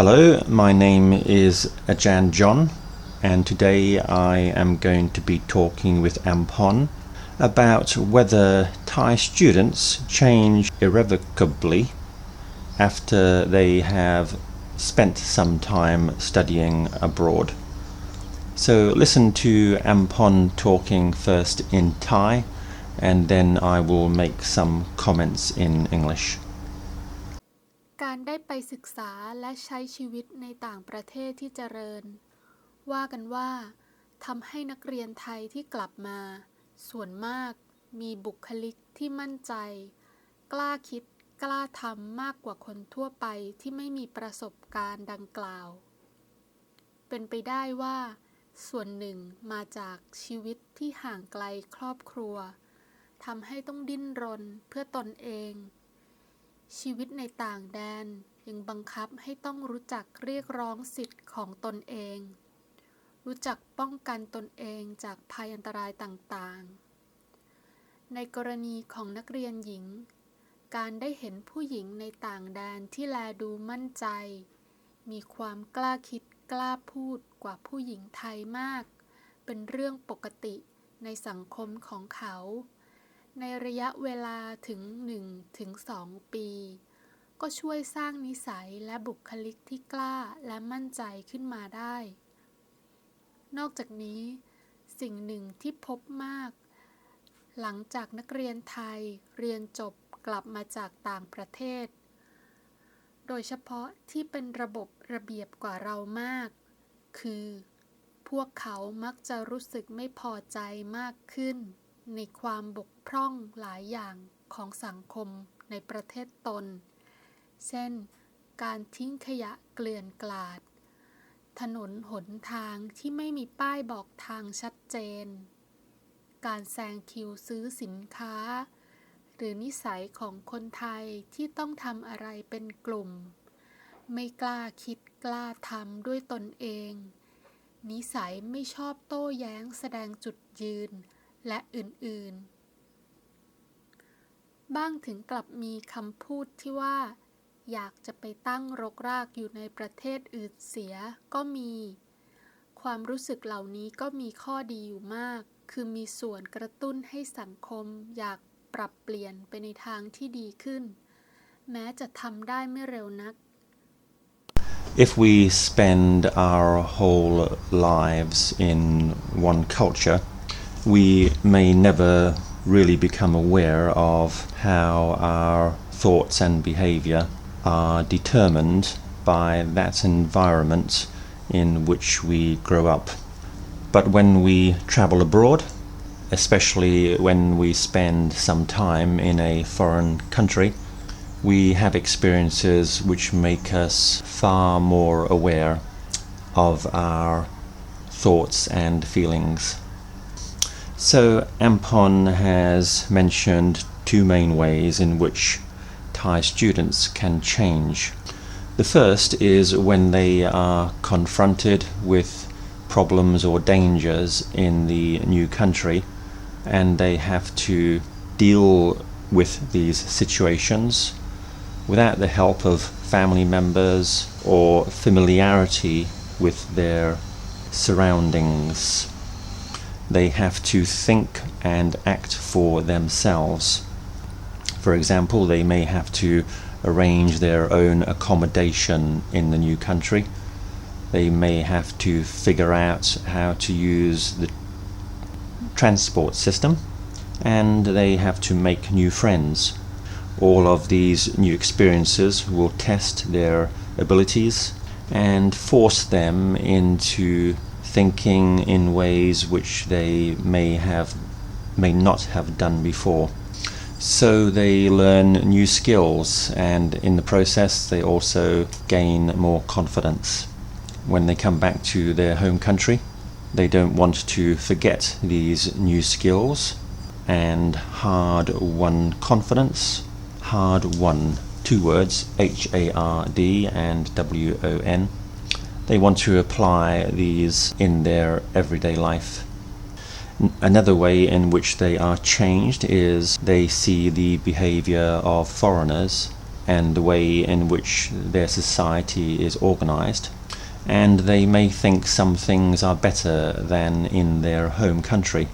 Hello, my name is Ajarn John, and today I am going to be talking with Ampon about whether Thai students change irrevocably after they have spent some time studying abroad. So listen to Ampon talking first in Thai, and then I will make some comments in English.การได้ไปศึกษาและใช้ชีวิตในต่างประเทศที่เจริญว่ากันว่าทำให้นักเรียนไทยที่กลับมาส่วนมากมีบุคลิกที่มั่นใจกล้าคิดกล้าทำมากกว่าคนทั่วไปที่ไม่มีประสบการณ์ดังกล่าวเป็นไปได้ว่าส่วนหนึ่งมาจากชีวิตที่ห่างไกลครอบครัวทำให้ต้องดิ้นรนเพื่อตนเองชีวิตในต่างแดนยังบังคับให้ต้องรู้จักเรียกร้องสิทธิ์ของตนเองรู้จักป้องกันตนเองจากภัยอันตรายต่างๆในกรณีของนักเรียนหญิงการได้เห็นผู้หญิงในต่างแดนที่แลดูมั่นใจมีความกล้าคิดกล้าพูดกว่าผู้หญิงไทยมากเป็นเรื่องปกติในสังคมของเขาในระยะเวลาถึง 1-2 ปีก็ช่วยสร้างนิสัยและบุคลิกที่กล้าและมั่นใจขึ้นมาได้นอกจากนี้สิ่งหนึ่งที่พบมากหลังจากนักเรียนไทยเรียนจบกลับมาจากต่างประเทศโดยเฉพาะที่เป็นระบบระเบียบกว่าเรามากคือพวกเขามักจะรู้สึกไม่พอใจมากขึ้นในความบกพร่องหลายอย่างของสังคมในประเทศตนเช่นการทิ้งขยะเกลื่อนกลาดถนนหนทางที่ไม่มีป้ายบอกทางชัดเจนการแซงคิวซื้อสินค้าหรือนิสัยของคนไทยที่ต้องทำอะไรเป็นกลุ่มไม่กล้าคิดกล้าทำด้วยตนเองนิสัยไม่ชอบโต้แย้งแสดงจุดยืนและอื่นๆบ้างถึงกลับมีคำพูดที่ว่าอยากจะไปตั้งรกรากอยู่ในประเทศอื่นเสียก็มีความรู้สึกเหล่านี้ก็มีข้อดีอยู่มากคือมีส่วนกระตุ้นให้สังคมอยากปรับเปลี่ยนไปในทางที่ดีขึ้นแม้จะทำได้ไม่เร็วนักIf we spend our whole lives in one culture, we may never really become aware of how our thoughts and behavior are determined by that environment in which we grow up. But when we travel abroad, especially when we spend some time in a foreign country, we have experiences which make us far more aware of our thoughts and feelings. So Ampon has mentioned two main ways in which Thai students can change. The first is when they are confronted with problems or dangers in the new country and they have to deal with these situations without the help of family members or familiarity with their surroundings. They have to think and act for themselves. For example, they may have to arrange their own accommodation in the new country. They may have to figure out how to use the transport system, and they have to make new friends. All of these new experiences will test their abilities and force them into thinking in ways which they may not have done before. So they learn new skills, and in the process they also gain more confidence. When they come back to their home country, they don't want to forget these new skills and hard-won confidence. Hard-won, two words, H-A-R-D and W-O-N. They want to apply these in their everyday life. Another way in which they are changed is they see the behavior of foreigners and the way in which their society is organized, and they may think some things are better than in their home country.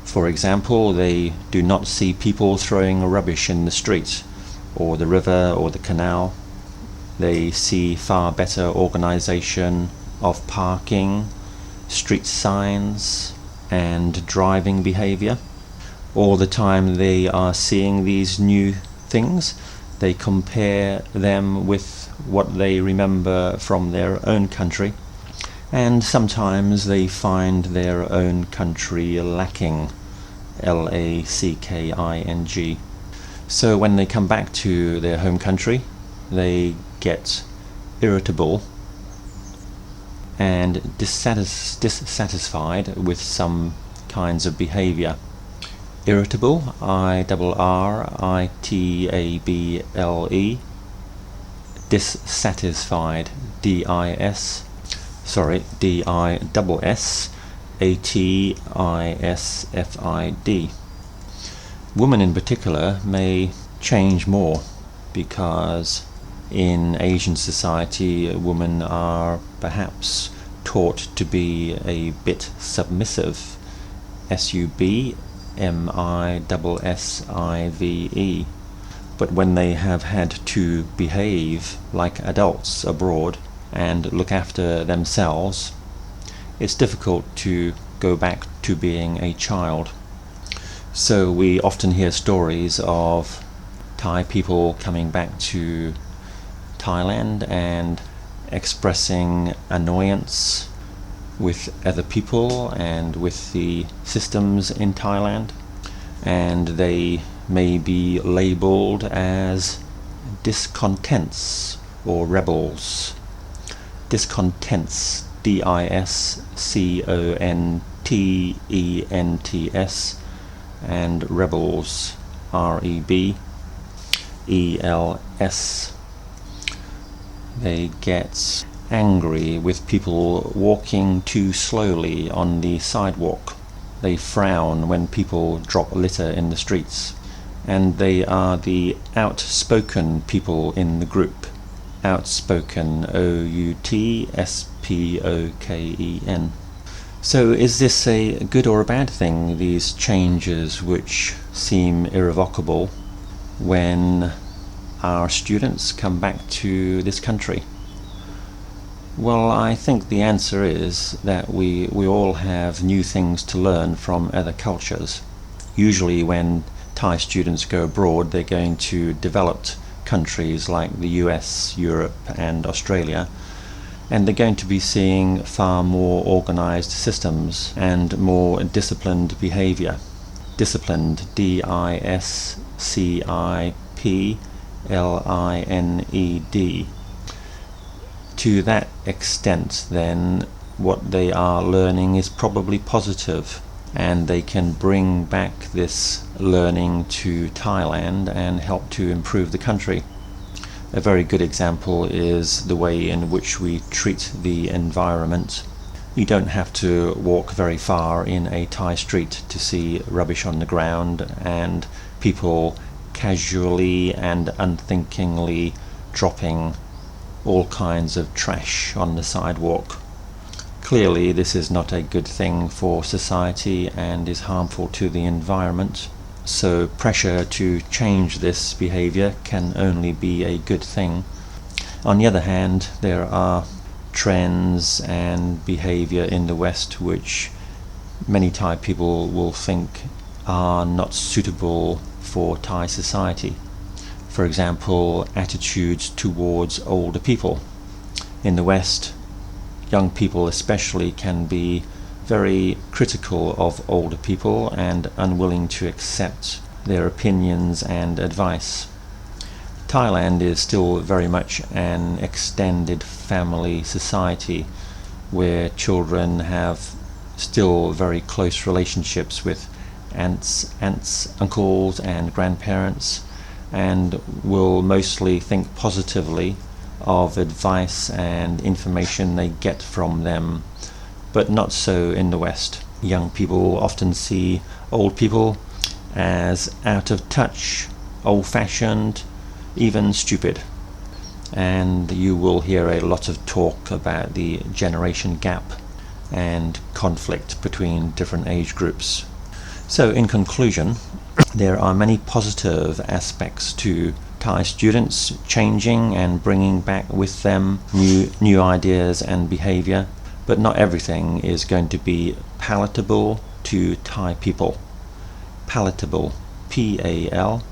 For example, they do not see people throwing rubbish in the street, or the river, or the canal. They see far better organization of parking, street signs, and driving behavior. All the time they are seeing these new things, they compare them with what they remember from their own country, and sometimes they find their own country lacking, L-A-C-K-I-N-G. So when they come back to their home country, they get irritable and dissatisfied with some kinds of behavior. Irritable, I-R-R-I-T-A-B-L-E. Dissatisfied, D-I-S-S-A-T-I-S-F-I-D. Women in particular may change more, because in Asian society women are perhaps taught to be a bit submissive, S-U-B-M-I-S-S-I-V-E. But when they have had to behave like adults abroad and look after themselves, it's difficult to go back to being a child. So we often hear stories of Thai people coming back to Thailand and expressing annoyance with other people and with the systems in Thailand, and they may be labeled as discontents or rebels. Discontents, D-I-S-C-O-N-T-E-N-T-S, and rebels, R-E-B-E-L-S. They get angry with people walking too slowly on the sidewalk. They frown when people drop litter in the streets, and they are the outspoken people in the group. Outspoken, O-U-T-S-P-O-K-E-N. So is this a good or a bad thing, these changes which seem irrevocable when our students come back to this country? Well, I think the answer is that we all have new things to learn from other cultures. Usually when Thai students go abroad, they're going to developed countries like the US, Europe and Australia, and they're going to be seeing far more organized systems and more disciplined behavior. Disciplined, D-I-S-C-I-P-L-I-N-E-D. To that extent, then, what they are learning is probably positive, and they can bring back this learning to Thailand and help to improve the country. A very good example is the way in which we treat the environment. You don't have to walk very far in a Thai street to see rubbish on the ground and people casually and unthinkingly dropping all kinds of trash on the sidewalk. Clearly, this is not a good thing for society and is harmful to the environment. So pressure to change this behavior can only be a good thing. On the other hand, there are trends and behavior in the West which many Thai people will think are not suitable for Thai society. For example, attitudes towards older people. In the West, young people especially can be very critical of older people and unwilling to accept their opinions and advice. Thailand is still very much an extended family society where children have still very close relationships with aunts, uncles and grandparents, and will mostly think positively of advice and information they get from them. But not so in the West. Young people often see old people as out of touch, old-fashioned, even stupid. And you will hear a lot of talk about the generation gap and conflict between different age groups. So in conclusion, there are many positive aspects to Thai students changing and bringing back with them new ideas and behavior, but not everything is going to be palatable to Thai people. Palatable, P-A-L-A-T-A-B-L-E.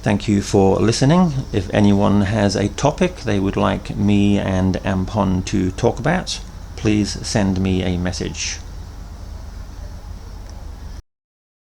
Thank you for listening. If anyone has a topic they would like me and Ampon to talk about, please send me a message.